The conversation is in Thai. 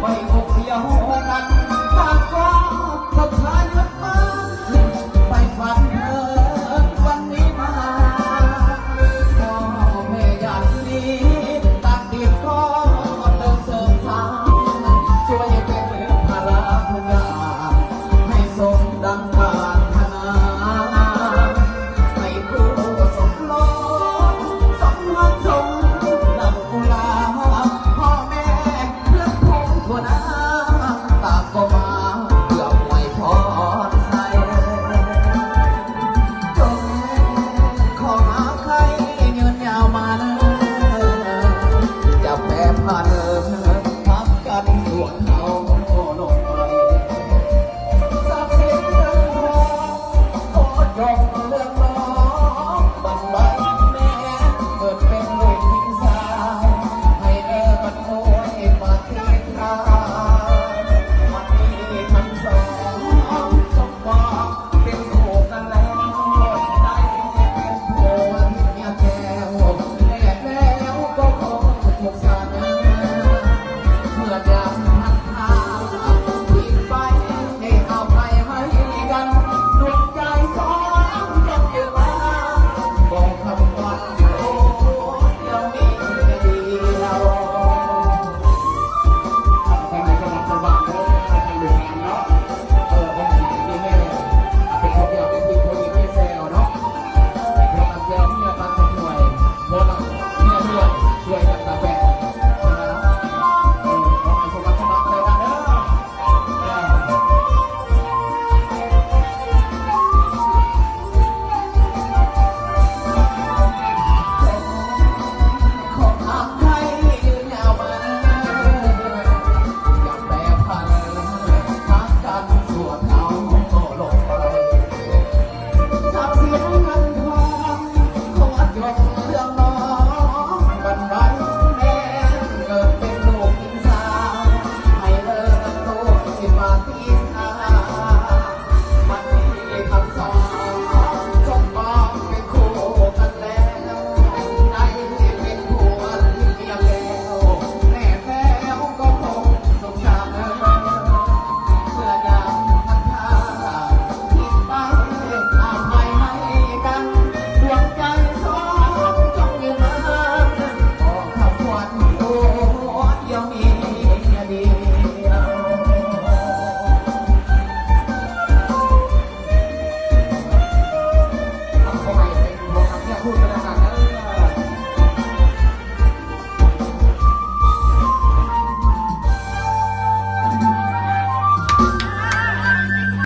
ไว้อกเดียวกันหากว่าสถายุดมาไปฝันเธอวันนี้มาพ่อแม่ญาติดีตักดิบก็เดินเสริมทางช่วยเป็นภาระทุกอย่างให้สมดังปรารถนาให้ผู้สมรสสมหวังสมดังกุลาพ่อแม่เพื่อนของคนน้าต่างก็มาเพื่อไว้พรใส่จงขอหาใครยืนยาวมาเลยจะแปรผันพักกันส่วน